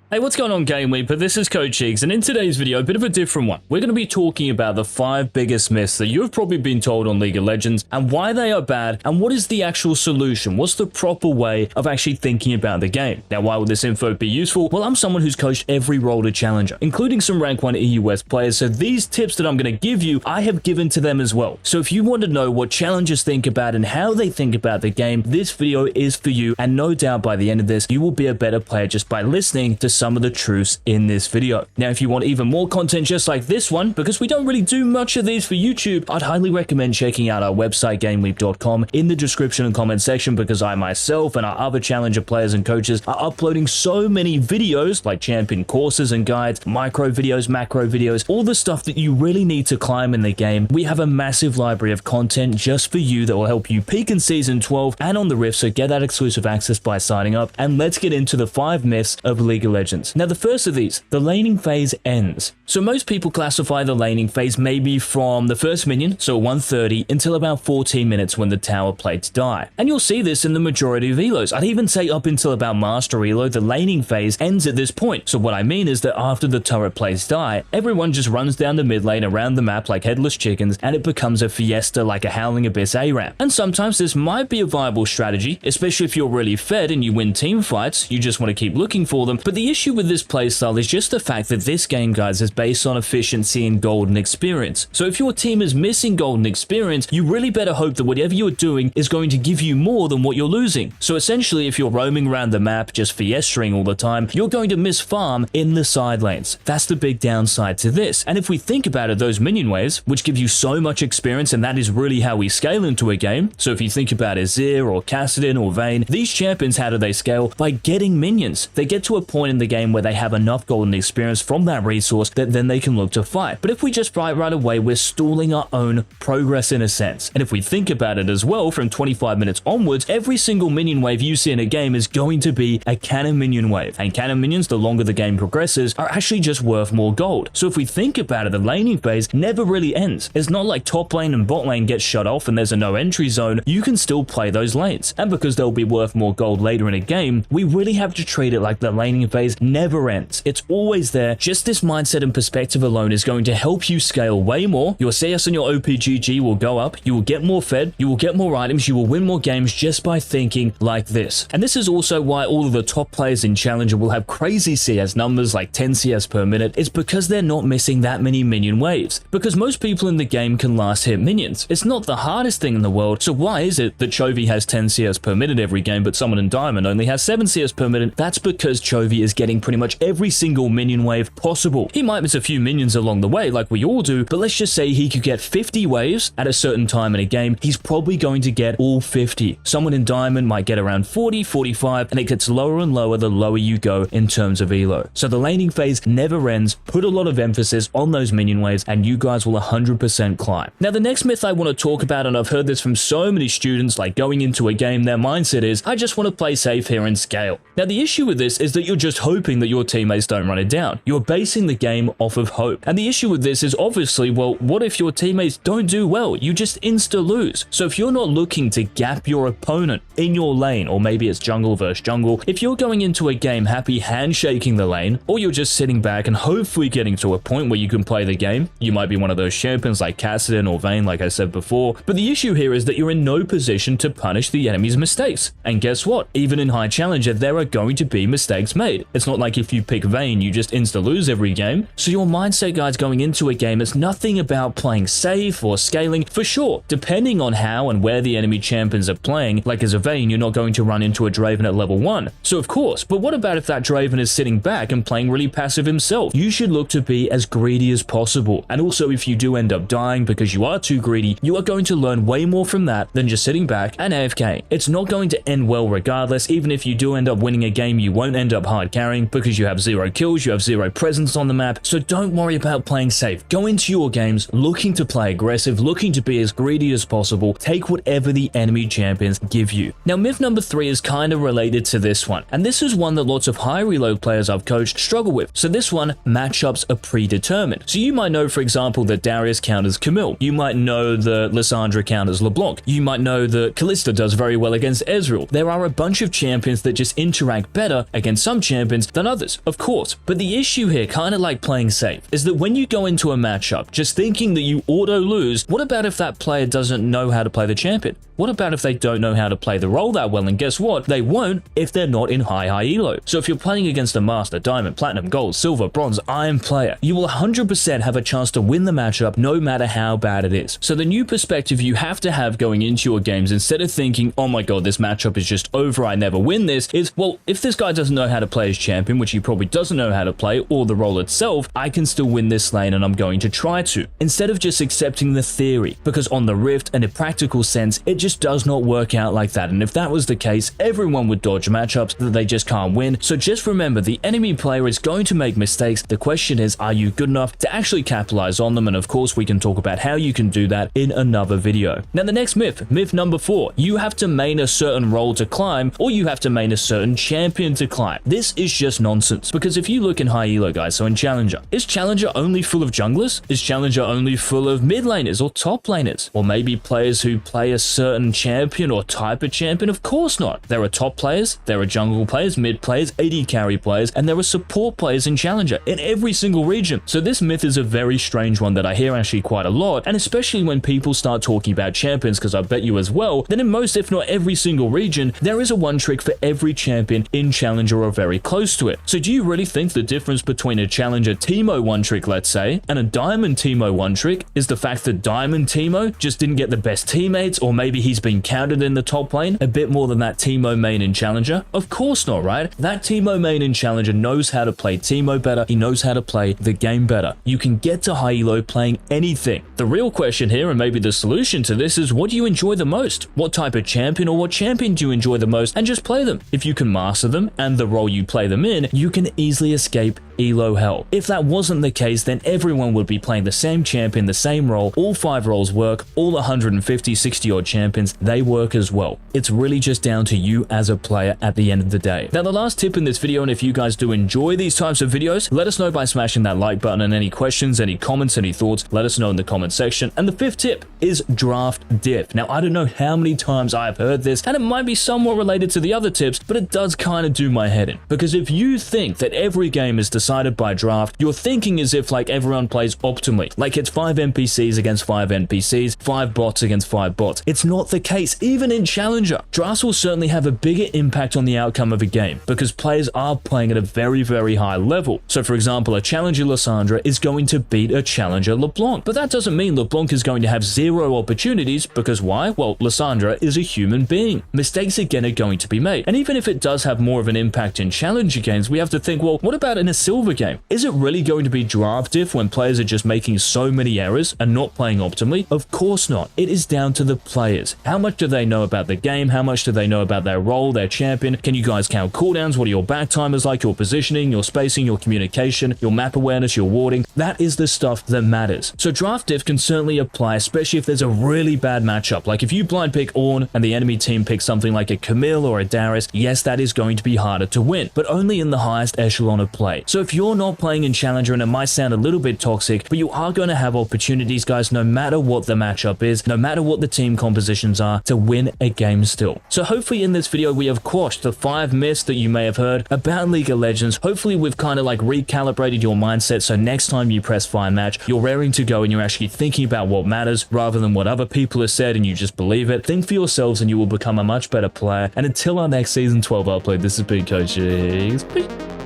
Hey, what's going on, GameLeap? This is Coach Cheeks, and in today's video, a bit of a different one. We're going to be talking about the 5 biggest myths that you've probably been told on League of Legends, and why they are bad, and what is the actual solution? What's the proper way of actually thinking about the game? Now, why would this info be useful? Well, I'm someone who's coached every role to Challenger, including some Rank 1 EU West players, so these tips that I'm going to give you, I have given to them as well. So if you want to know what Challengers think about and how they think about the game, this video is for you, and no doubt by the end of this, you will be a better player just by listening to some of the truths in this video. Now, if you want even more content just like this one, because we don't really do much of these for YouTube, I'd highly recommend checking out our website, GameLeap.com, in the description and comment section, because I myself and our other Challenger players and coaches are uploading so many videos, like champion courses and guides, micro videos, macro videos, all the stuff that you really need to climb in the game. We have a massive library of content just for you that will help you peak in Season 12 and on the Rift, so get that exclusive access by signing up, and let's get into the 5 myths of League of Legends. Now, the first of these, the laning phase ends. So most people classify the laning phase maybe from the first minion, so 130, until about 14 minutes when the tower plates die. And you'll see this in the majority of elos. I'd even say up until about Master Elo, the laning phase ends at this point. So what I mean is that after the turret plates die, everyone just runs down the mid lane around the map like headless chickens, and it becomes a fiesta like a Howling Abyss ARAM. And sometimes this might be a viable strategy, especially if you're really fed and you win team fights, you just want to keep looking for them. But the issue with this playstyle is just the fact that this game, guys, is based on efficiency and golden experience. So if your team is missing golden experience, you really better hope that whatever you're doing is going to give you more than what you're losing. So essentially, if you're roaming around the map just fiestaing all the time, you're going to miss farm in the side lanes. That's the big downside to this. And if we think about it, those minion waves, which give you so much experience, and that is really how we scale into a game. So if you think about Azir or Kassadin or Vayne, these champions, how do they scale? By getting minions. They get to a point in the game where they have enough golden experience from that resource that then they can look to fight. But if we just fight right away, we're stalling our own progress in a sense. And if we think about it as well, from 25 minutes onwards, every single minion wave you see in a game is going to be a cannon minion wave. And cannon minions, the longer the game progresses, are actually just worth more gold. So if we think about it, the laning phase never really ends. It's not like top lane and bot lane gets shut off and there's a no entry zone. You can still play those lanes. And because they'll be worth more gold later in a game, we really have to treat it like the laning phase never ends. It's always there. Just this mindset and perspective alone is going to help you scale way more. Your CS and your OPGG will go up. You will get more fed. You will get more items. You will win more games just by thinking like this. And this is also why all of the top players in Challenger will have crazy CS numbers like 10 CS per minute. It's because they're not missing that many minion waves. Because most people in the game can last hit minions. It's not the hardest thing in the world. So why is it that Chovy has 10 CS per minute every game, but someone in Diamond only has 7 CS per minute? That's because Chovy is getting pretty much every single minion wave possible. He might miss a few minions along the way like we all do, but let's just say he could get 50 waves at a certain time in a game. He's probably going to get all 50. Someone in Diamond might get around 40, 45, and it gets lower and lower the lower you go in terms of elo. So the laning phase never ends. Put a lot of emphasis on those minion waves and you guys will 100% climb. Now, the next myth I want to talk about, and I've heard this from so many students, like going into a game, their mindset is, I just want to play safe here and scale. Now, the issue with this is that you're just hoping that your teammates don't run it down. You're basing the game off of hope. And the issue with this is obviously, well, what if your teammates don't do well? You just insta lose. So if you're not looking to gap your opponent in your lane, or maybe it's jungle versus jungle, if you're going into a game happy handshaking the lane, or you're just sitting back and hopefully getting to a point where you can play the game, you might be one of those champions like Kassadin or Vayne, like I said before. But the issue here is that you're in no position to punish the enemy's mistakes. And guess what? Even in high challenger, there are going to be mistakes made. It's not like if you pick Vayne, you just insta lose every game. So your mindset, guys, going into a game is nothing about playing safe or scaling. For sure, depending on how and where the enemy champions are playing, like as a Vayne, you're not going to run into a Draven at level 1. So of course, but what about if that Draven is sitting back and playing really passive himself? You should look to be as greedy as possible. And also, if you do end up dying because you are too greedy, you are going to learn way more from that than just sitting back and AFK. It's not going to end well regardless. Even if you do end up winning a game, you won't end up hard carrying because you have 0 kills, you have 0 presence on the map. So don't worry about playing safe. Go into your games looking to play aggressive, looking to be as greedy as possible. Take whatever the enemy champions give you. Now, myth number 3 is kind of related to this one. And this is one that lots of high reload players I've coached struggle with. So this one, matchups are predetermined. So you might know, for example, that Darius counters Camille. You might know that Lissandra counters LeBlanc. You might know that Kalista does very well against Ezreal. There are a bunch of champions that just interact better against some champions champions than others, of course. But the issue here, kind of like playing safe, is that when you go into a matchup just thinking that you auto lose, what about if that player doesn't know how to play the champion? What about if they don't know how to play the role that well? And guess what? They won't if they're not in high elo. So if you're playing against a master, diamond, platinum, gold, silver, bronze, iron player, you will 100% have a chance to win the matchup no matter how bad it is. So the new perspective you have to have going into your games, instead of thinking, oh my god, this matchup is just over, I never win this, is, well, if this guy doesn't know how to play his champion, which he probably doesn't know how to play, or the role itself, I can still win this lane and I'm going to try to. Instead of just accepting the theory, because on the Rift and in practical sense, it just does not work out like that. And if that was the case, everyone would dodge matchups that they just can't win. So just remember, the enemy player is going to make mistakes. The question is, are you good enough to actually capitalize on them? And of course, we can talk about how you can do that in another video. Now, the next myth number 4, you have to main a certain role to climb, or you have to main a certain champion to climb. This is just nonsense, because if you look in high elo, guys, so in Challenger, is Challenger only full of junglers? Is Challenger only full of mid laners or top laners? Or maybe players who play a certain champion or type of champion? Of course not. There are top players, there are jungle players, mid players, AD carry players, and there are support players in Challenger in every single region. So this myth is a very strange one that I hear actually quite a lot, and especially when people start talking about champions, because I bet you as well, that in most, if not every single region, there is a one trick for every champion in Challenger or very close to it. So do you really think the difference between a Challenger Teemo one trick, let's say, and a Diamond Teemo one trick is the fact that Diamond Teemo just didn't get the best teammates, or maybe he's been counted in the top lane a bit more than that Teemo main in Challenger? Of course not, right? That Teemo main in Challenger knows how to play Teemo better, he knows how to play the game better. You can get to high elo playing anything. The real question here, and maybe the solution to this, is what do you enjoy the most? What type of champion or what champion do you enjoy the most? And just play them. If you can master them and the role you play them in, you can easily escape elo hell. If that wasn't the case, then everyone would be playing the same champion, the same role. All 5 roles work, all 150, 60 odd champions, they work as well. It's really just down to you as a player at the end of the day. Now, the last tip in this video, and if you guys do enjoy these types of videos, let us know by smashing that like button, and any questions, any comments, any thoughts, let us know in the comment section. And the 5th tip is draft diff. Now, I don't know how many times I've heard this, and it might be somewhat related to the other tips, but it does kind of do my head in. Because if you think that every game is decided by draft, you're thinking as if like everyone plays optimally, like it's 5 NPCs against 5 NPCs, 5 bots against 5 bots. It's not the case. Even in Challenger, drafts will certainly have a bigger impact on the outcome of a game, because players are playing at a very, very high level. So for example, a Challenger Lissandra is going to beat a Challenger LeBlanc, but that doesn't mean LeBlanc is going to have 0 opportunities, because why? Well, Lissandra is a human being. Mistakes again are going to be made. And even if it does have more of an impact in Challenger games, we have to think, well, what about in a silver game? Is it really going to be draft diff when players are just making so many errors and not playing optimally? Of course not. It is down to the players. How much do they know about the game? How much do they know about their role, their champion? Can you guys count cooldowns? What are your back timers like? Your positioning, your spacing, your communication, your map awareness, your warding? That is the stuff that matters. So draft diff can certainly apply, especially if there's a really bad matchup. Like if you blind pick Ornn and the enemy team picks something like a Camille or a Darius, yes, that is going to be harder to win, but only in the highest echelon of play. So if you're not playing in Challenger, and it might sound a little bit toxic, but you are going to have opportunities, guys, no matter what the matchup is, no matter what the team compositions are, to win a game still. So hopefully in this video, we have quashed the 5 myths that you may have heard about League of Legends. Hopefully we've kind of like recalibrated your mindset, so next time you press find match, you're raring to go and you're actually thinking about what matters rather than what other people have said and you just believe it. Think for yourselves and you will become a much better player. And until our next season 12 upload, this has been Coach Cheeks. Peace.